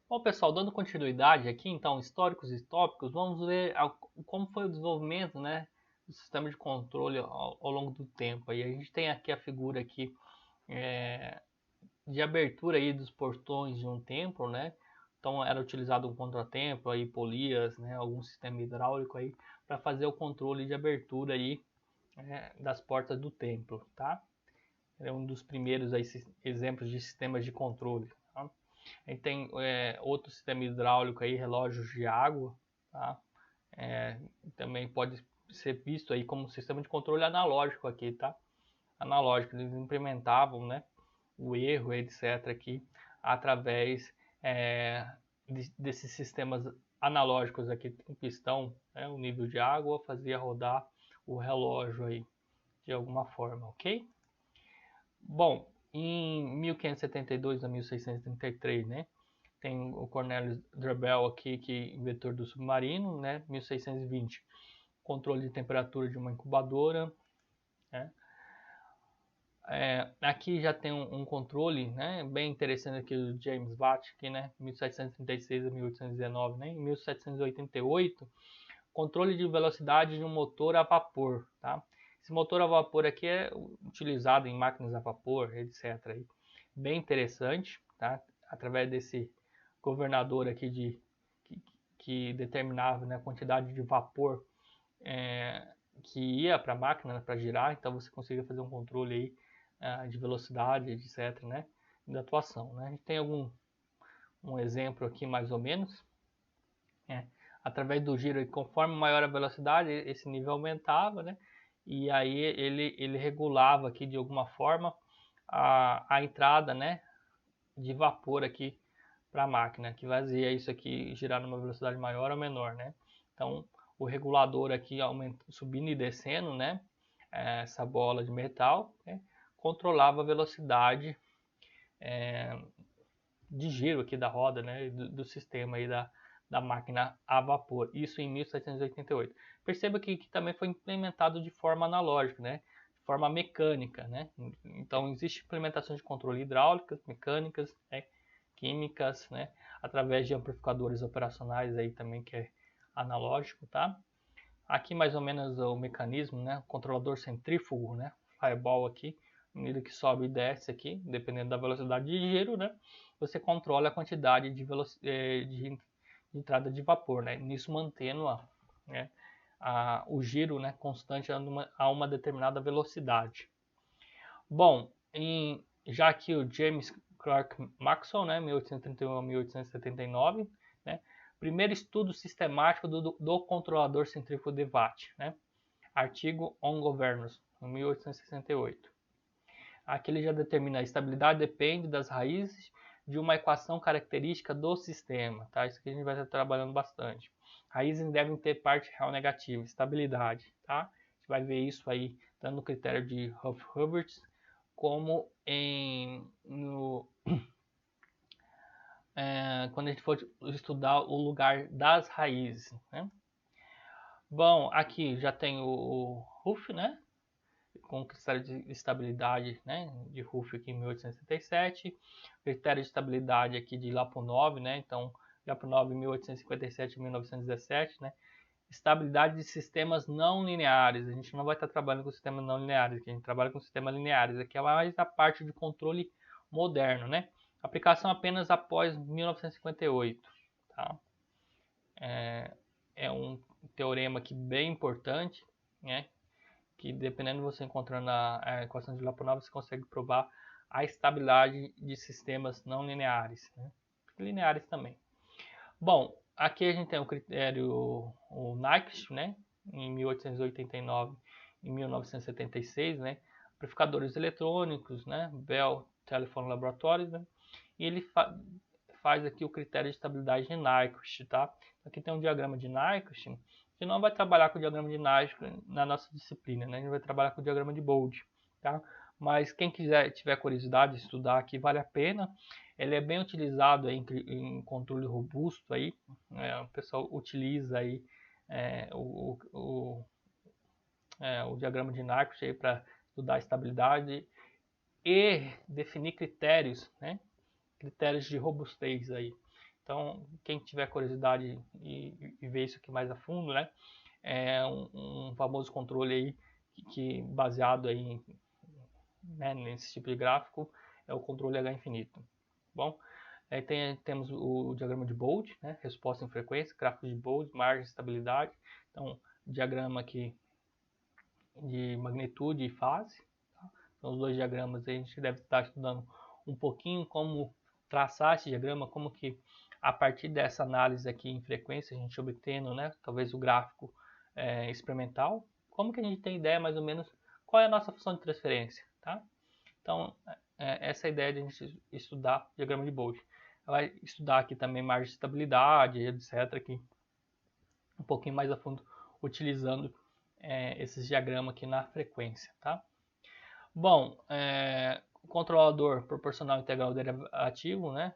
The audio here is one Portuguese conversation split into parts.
Bom, pessoal, dando continuidade aqui, então, históricos e tópicos, vamos ver como foi o desenvolvimento, né, do sistema de controle ao longo do tempo. Aí a gente tem aqui a figura aqui de abertura aí dos portões de um templo, né? Então era utilizado um contratemplo aí, polias, né, algum sistema hidráulico aí para fazer o controle de abertura aí das portas do templo, tá? É um dos primeiros aí, exemplos de sistemas de controle. Tá? A gente tem outro sistema hidráulico aí, relógios de água, tá? Também pode ser visto aí como um sistema de controle analógico aqui, tá? Analógico, eles implementavam, né, o erro, etc. aqui através desses sistemas analógicos aqui, um pistão, né, o nível de água fazia rodar o relógio aí de alguma forma, ok? Bom, em 1572 a 1633, né? Tem o Cornelius Drebbel aqui, que inventor do submarino, né? 1620, controle de temperatura de uma incubadora, né? Aqui já tem um controle, né? Bem interessante aqui do James Watt, aqui, né? 1736 a 1819, né? Em 1788, controle de velocidade de um motor a vapor, tá? Esse motor a vapor aqui é utilizado em máquinas a vapor, etc. Aí. Bem interessante, tá? Através desse governador aqui que determinava, né, a quantidade de vapor que ia para a máquina, né, para girar, então você conseguia fazer um controle aí de velocidade, etc, né, da atuação, né? A gente tem um exemplo aqui mais ou menos, através do giro, conforme maior a velocidade, esse nível aumentava, né? E aí ele regulava aqui de alguma forma a entrada, né, de vapor aqui para a máquina, que fazia isso aqui girar numa velocidade maior ou menor, né? Então, o regulador aqui subindo e descendo, né? Essa bola de metal, né, controlava a velocidade de giro aqui da roda, né? Do sistema aí da máquina a vapor. Isso em 1788. Perceba que também foi implementado de forma analógica, né? De forma mecânica, né? Então, existe implementação de controle hidráulicas, mecânicas, né? Químicas, né? Através de amplificadores operacionais aí também, que é analógico, tá? Aqui mais ou menos o mecanismo, né? Controlador centrífugo, né? Fireball aqui, medida que sobe e desce aqui, dependendo da velocidade de giro, né? Você controla a quantidade de entrada de vapor, né? Nisso mantendo né, o giro, né, constante a uma determinada velocidade. Bom, já que o James Clerk Maxwell, né, 1831 a 1879, né, primeiro estudo sistemático do controlador centrífugo de Watt, né, artigo On Governors, 1868. Aqui ele já determina a estabilidade depende das raízes de uma equação característica do sistema, tá? Isso aqui a gente vai estar trabalhando bastante. Raízes devem ter parte real negativa, estabilidade, tá? A gente vai ver isso aí tanto no critério de Huff-Hubbard como quando a gente for estudar o lugar das raízes, né? Bom, aqui já tem o Huff, né? Com o critério de estabilidade, né, de Ruff aqui em 1867, critério de estabilidade aqui de Lyapunov, né, então Lyapunov em 1857 e 1917, né, estabilidade de sistemas não lineares. A gente não vai estar trabalhando com sistemas não lineares, aqui a gente trabalha com sistemas lineares, aqui é mais a parte de controle moderno, né, aplicação apenas após 1958, tá? É um teorema aqui bem importante, né, que dependendo de você encontrando a equação de Lyapunov, você consegue provar a estabilidade de sistemas não lineares, né? Lineares também. Bom, aqui a gente tem o critério o Nyquist, né? Em 1889 e 1976, né? Amplificadores eletrônicos, né? Bell Telephone Laboratories, né? E ele faz aqui o critério de estabilidade de Nyquist, tá? Aqui tem um diagrama de Nyquist. A gente não vai trabalhar com o diagrama de Nyquist na nossa disciplina, né? A gente vai trabalhar com o diagrama de Bode, tá? Mas quem tiver curiosidade de estudar aqui, vale a pena. Ele é bem utilizado em controle robusto aí, o pessoal utiliza aí o diagrama de Nyquist para estudar a estabilidade e definir critérios, né? Critérios de robustez aí. Então, quem tiver curiosidade e ver isso aqui mais a fundo, né, é um famoso controle aí que baseado aí, né, nesse tipo de gráfico, é o controle H infinito. Bom, aí temos o diagrama de Bode, né, resposta em frequência, gráfico de Bode, margem, estabilidade. Então, diagrama aqui de magnitude e fase. Tá? Então, os dois diagramas aí a gente deve estar estudando um pouquinho como traçar esse diagrama, como que a partir dessa análise aqui em frequência a gente obtendo, né, talvez o gráfico experimental, como que a gente tem ideia mais ou menos qual é a nossa função de transferência, tá? Então, essa é a ideia de a gente estudar diagrama de Bode. Vai estudar aqui também margem de estabilidade, etc, aqui um pouquinho mais a fundo, utilizando esses diagramas aqui na frequência, tá? Bom, controlador proporcional integral derivativo, né?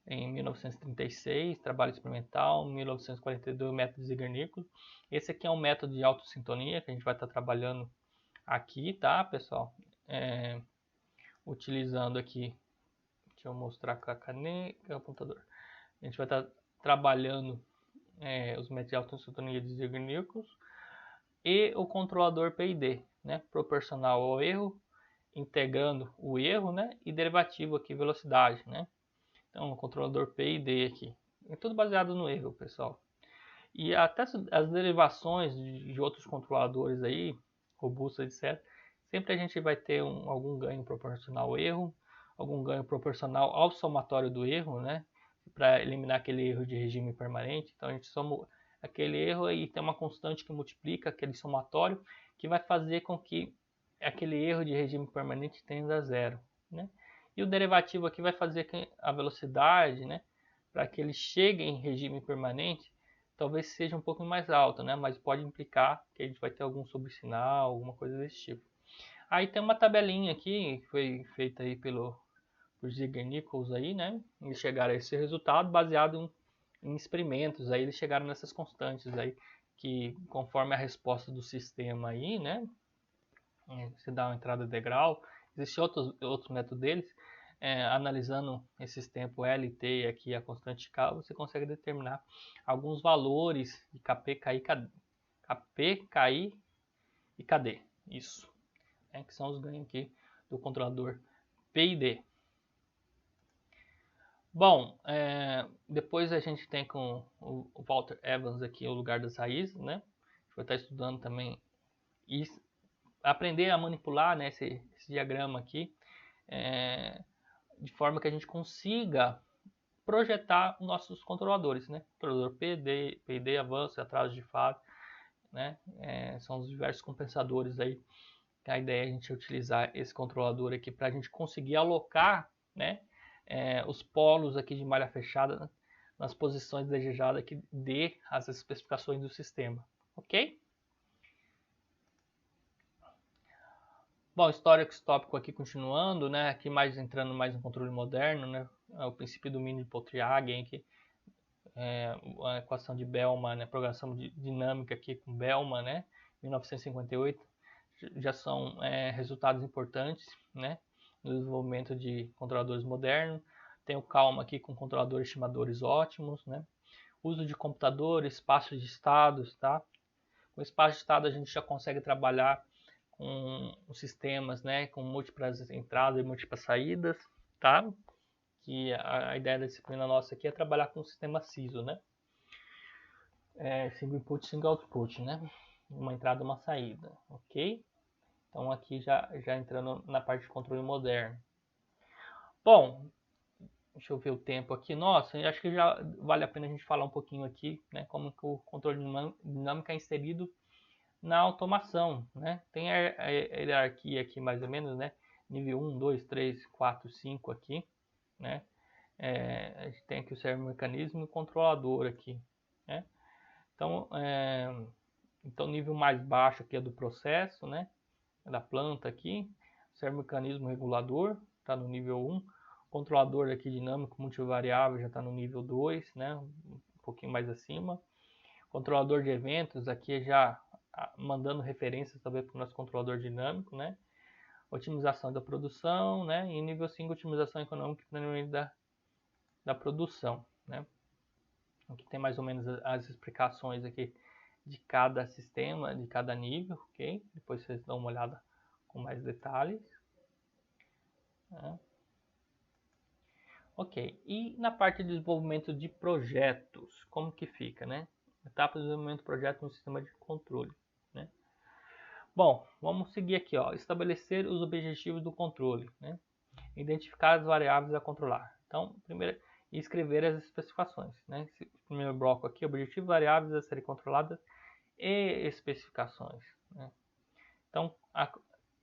Em 1936, trabalho experimental, 1942, método de Ziegler-Nichols. Esse aqui é um método de autossintonia que a gente vai estar trabalhando aqui, tá, pessoal? Utilizando aqui, deixa eu mostrar com a caneta, o computador. A gente vai estar trabalhando os métodos de autossintonia de Ziegler-Nichols e o controlador PID, né, proporcional ao erro, integrando o erro, né, e derivativo aqui, velocidade, né. Então, o controlador PID aqui. É tudo baseado no erro, pessoal. E até as derivações de outros controladores aí, robustos, etc., sempre a gente vai ter algum ganho proporcional ao erro, algum ganho proporcional ao somatório do erro, né? Para eliminar aquele erro de regime permanente. Então, a gente soma aquele erro e tem uma constante que multiplica aquele somatório, que vai fazer com que aquele erro de regime permanente tenda a zero, né? E o derivativo aqui vai fazer que a velocidade, né, para que ele chegue em regime permanente, talvez seja um pouco mais alta, né? Mas pode implicar que a gente vai ter algum sobresinal, alguma coisa desse tipo. Aí tem uma tabelinha aqui, que foi feita aí por Ziegler-Nichols aí, né? Eles chegaram a esse resultado baseado em experimentos. Aí eles chegaram nessas constantes aí, que conforme a resposta do sistema aí, né? Você dá uma entrada degrau. Existem outros métodos deles. Analisando esses tempos LT e aqui a constante K, você consegue determinar alguns valores de KP, KI e KD. Isso. Que são os ganhos aqui do controlador PID. Bom, depois a gente tem com o Walter Evans aqui o lugar das raízes, né? A gente vai estar estudando também e aprender a manipular, né, esse diagrama aqui, de forma que a gente consiga projetar os nossos controladores, né? Controlador PID, avanço, atraso de fase, né? São os diversos compensadores aí. A ideia é a gente utilizar esse controlador aqui para a gente conseguir alocar, né, os polos aqui de malha fechada, né, nas posições desejadas que dê as especificações do sistema, ok? Bom, histórico tópico aqui continuando, né? Aqui mais entrando mais no controle moderno, né? O princípio do domínio de Pontryagin, aqui, a equação de Bellman, né? Programação dinâmica aqui com Bellman, né? 1958, já são resultados importantes, né? No desenvolvimento de controladores modernos. Tem o Calma aqui com controladores estimadores ótimos, né? Uso de computadores, espaços de estados, tá? Com espaço de estado a gente já consegue trabalhar com os sistemas, né, com múltiplas entradas e múltiplas saídas, tá? Que a ideia da disciplina nossa aqui é trabalhar com o sistema CISO, né? Single input, single output, né? Uma entrada e uma saída, ok? Então aqui já entrando na parte de controle moderno. Bom, deixa eu ver o tempo aqui. Nossa, acho que já vale a pena a gente falar um pouquinho aqui, né? Como que o controle dinâmico é inserido na automação, né? Tem a hierarquia aqui mais ou menos, né? Nível 1, 2, 3, 4, 5 aqui, né? A gente tem aqui o servo mecanismo e o controlador aqui, né? Então nível mais baixo aqui é do processo, né? É da planta aqui. O servo mecanismo regulador está no nível 1. Controlador aqui dinâmico multivariável já está no nível 2, né? Um pouquinho mais acima. Controlador de eventos aqui já mandando referências também para o nosso controlador dinâmico, né? Otimização da produção, né? E nível 5, otimização econômica e planejamento da produção, né? Aqui tem mais ou menos as explicações aqui de cada sistema, de cada nível, ok? Depois vocês dão uma olhada com mais detalhes. Né? Ok, e na parte de desenvolvimento de projetos, como que fica, né? Etapa de desenvolvimento de projeto no sistema de controle, né? Bom, vamos seguir aqui, ó. Estabelecer os objetivos do controle, né? Identificar as variáveis a controlar. Então, primeiro, escrever as especificações, né? Esse primeiro bloco aqui, objetivo, variáveis a serem controladas e especificações, né? Então,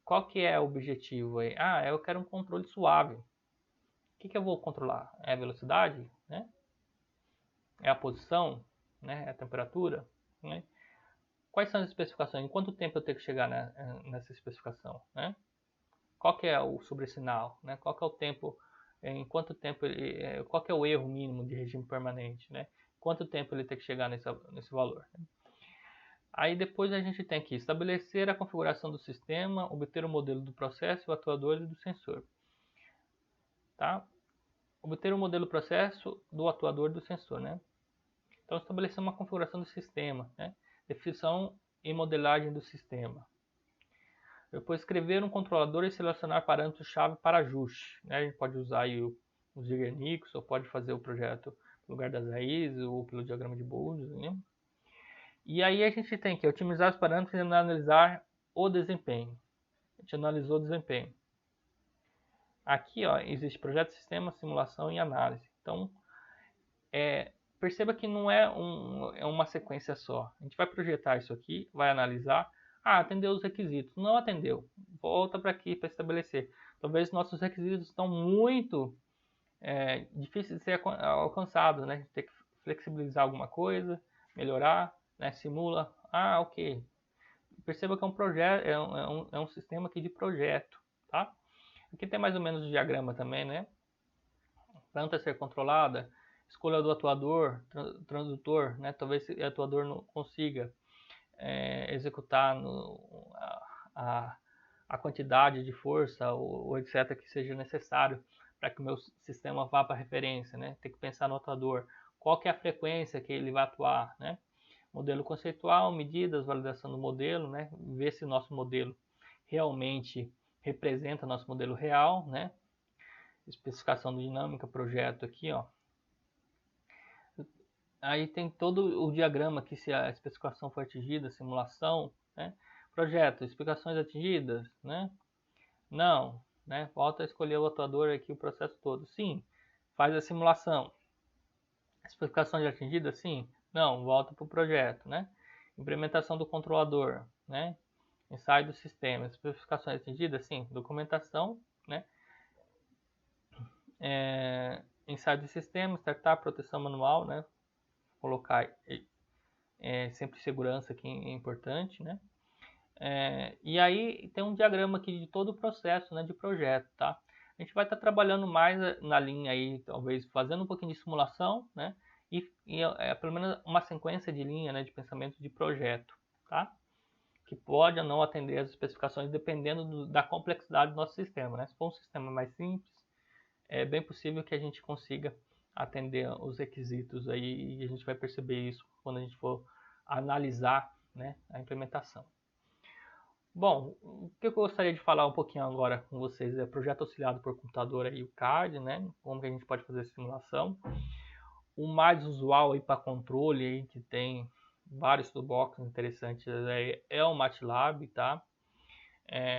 qual que é o objetivo aí? Ah, eu quero um controle suave. O que eu vou controlar? É a velocidade, né? É a posição, né? É a temperatura, né? Quais são as especificações? Em quanto tempo eu tenho que chegar nessa especificação, né? Qual que é o sobressinal, né? Qual que é o tempo, em quanto tempo, qual que é o erro mínimo de regime permanente, né? Quanto tempo ele tem que chegar nesse valor. Né? Aí depois a gente tem que estabelecer a configuração do sistema, obter o modelo do processo, o atuador e do sensor. Tá? Obter o modelo do processo, do atuador e do sensor, né? Então estabelecer uma configuração do sistema, né? Definição e modelagem do sistema. Depois escrever um controlador e selecionar parâmetros-chave para ajuste. Né? A gente pode usar aí os Ziegler-Nichols, ou pode fazer o projeto no lugar das raízes, ou pelo diagrama de Bowles. Né? E aí a gente tem que otimizar os parâmetros e analisar o desempenho. A gente analisou o desempenho. Aqui ó, existe projeto, sistema, simulação e análise. Então, perceba que não é uma sequência só. A gente vai projetar isso aqui, vai analisar. Ah, atendeu os requisitos. Não atendeu. Volta para aqui para estabelecer. Talvez nossos requisitos estão muito difíceis de ser alcançados. Né? A gente tem que flexibilizar alguma coisa, melhorar, né? Simula. Ah, ok. Perceba que é um projeto, é um sistema aqui de projeto. Tá? Aqui tem mais ou menos o diagrama também, né? Planta a ser controlada, escolha do atuador, transdutor, né? Talvez esse atuador não consiga executar a quantidade de força ou etc. que seja necessário para que o meu sistema vá para a referência, né? Tem que pensar no atuador, qual que é a frequência que ele vai atuar, né? Modelo conceitual, medidas, validação do modelo, né? Ver se o nosso modelo realmente representa o nosso modelo real, né? Especificação do dinâmica, projeto aqui, ó. Aí tem todo o diagrama aqui, se a especificação foi atingida, simulação, né? Projeto, explicações atingidas, né? Não, né? Volta a escolher o atuador aqui, o processo todo. Sim, faz a simulação. Especificação de atingida, sim. Não, volta para o projeto, né? Implementação do controlador, né? Ensaio do sistema, especificações atingidas, sim. Documentação, né? Ensaio do sistema, startup, proteção manual, né? Colocar sempre segurança aqui é importante, né? E aí tem um diagrama aqui de todo o processo, né, de projeto, tá? A gente vai estar trabalhando mais na linha aí, talvez fazendo um pouquinho de simulação, né? E pelo menos uma sequência de linha, né, de pensamento de projeto, tá? Que pode ou não atender as especificações dependendo da complexidade do nosso sistema, né? Se for um sistema mais simples, é bem possível que a gente consiga atender os requisitos aí e a gente vai perceber isso quando a gente for analisar, né, a implementação. Bom, o que eu gostaria de falar um pouquinho agora com vocês é projeto auxiliado por computador aí, o CAD, né? Como que a gente pode fazer simulação. O mais usual aí para controle aí, que tem vários toolbox interessantes é o MATLAB, tá?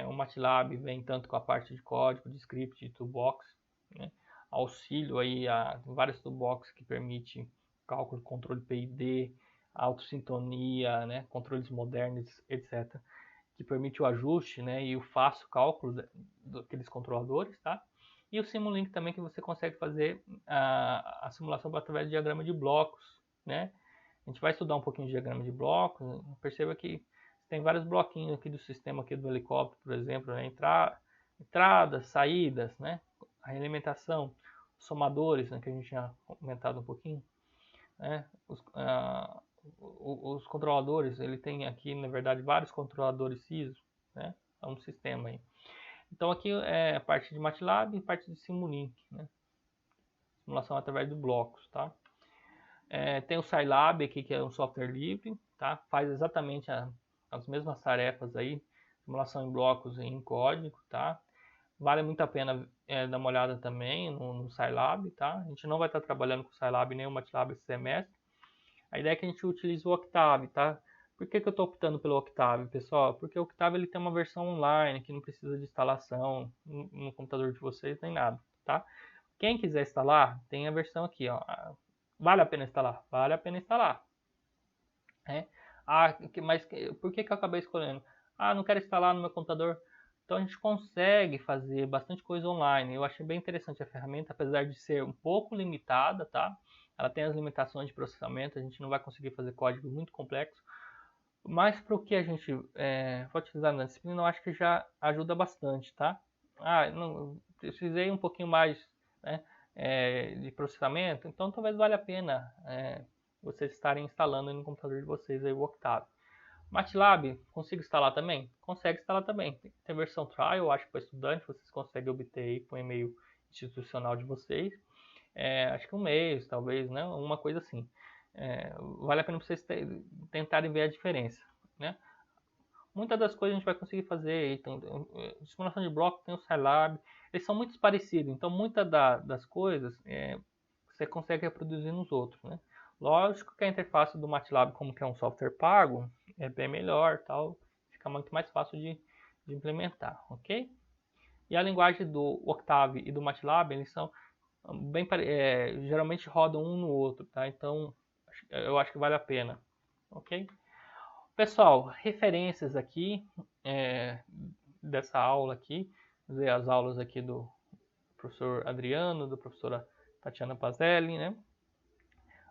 O MATLAB vem tanto com a parte de código, de script, de toolbox, né? Auxílio aí a vários toolbox que permite cálculo, controle PID, autossintonia, né? Controles modernos, etc. Que permite o ajuste, né, e o fácil cálculo daqueles controladores, tá? E o Simulink também, que você consegue fazer a simulação através de diagrama de blocos, né? A gente vai estudar um pouquinho de diagrama de blocos, perceba que tem vários bloquinhos aqui do sistema aqui do helicóptero, por exemplo, né? Entradas, saídas, né? A alimentação, somadores, né, que a gente tinha comentado um pouquinho, né? Os controladores, ele tem aqui, na verdade, vários controladores ISO, né? É um sistema aí. Então aqui é a parte de MATLAB e parte de Simulink, né? Simulação através de blocos, tá? Tem o Scilab aqui, que é um software livre, tá? Faz exatamente as mesmas tarefas aí, simulação em blocos e em código, tá? Vale muito a pena dar uma olhada também no Scilab, tá? A gente não vai estar trabalhando com o Scilab nem o MATLAB esse semestre. A ideia é que a gente utilize o Octave, tá? Por que eu estou optando pelo Octave, pessoal? Porque o Octave ele tem uma versão online que não precisa de instalação no computador de vocês nem nada, tá? Quem quiser instalar, tem a versão aqui, ó. Vale a pena instalar? Vale a pena instalar. Mas por que eu acabei escolhendo? Não quero instalar no meu computador. Então a gente consegue fazer bastante coisa online. Eu achei bem interessante a ferramenta, apesar de ser um pouco limitada, tá? Ela tem as limitações de processamento, a gente não vai conseguir fazer código muito complexo. Mas para o que a gente vai utilizar na disciplina, eu acho que já ajuda bastante, tá? Não, precisei um pouquinho mais, né, de processamento, então talvez valha a pena vocês estarem instalando no computador de vocês aí o Octave. MATLAB, consigo instalar também? Consegue instalar também. Tem versão trial, acho que para estudante, vocês conseguem obter aí com o e-mail institucional de vocês. Acho que um mês, talvez, né? Uma coisa assim. Vale a pena vocês tentarem ver a diferença, né? Muitas das coisas a gente vai conseguir fazer. Então, simulação de bloco tem o Scilab, eles são muito parecidos. Então, muitas das coisas você consegue reproduzir nos outros, né? Lógico que a interface do MATLAB, como que é um software pago, é bem melhor, tal, fica muito mais fácil de implementar, ok? E a linguagem do Octave e do MATLAB, eles são geralmente rodam um no outro, tá? Então, eu acho que vale a pena, ok? Pessoal, referências aqui dessa aula aqui, as aulas aqui do professor Adriano, da professora Tatiana Pazelli, né?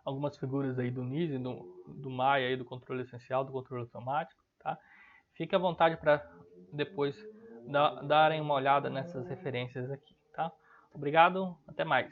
Algumas figuras aí do NISE, do Maia, aí, do controle essencial, do controle automático, tá? Fique à vontade para depois darem uma olhada nessas referências aqui, tá? Obrigado, até mais.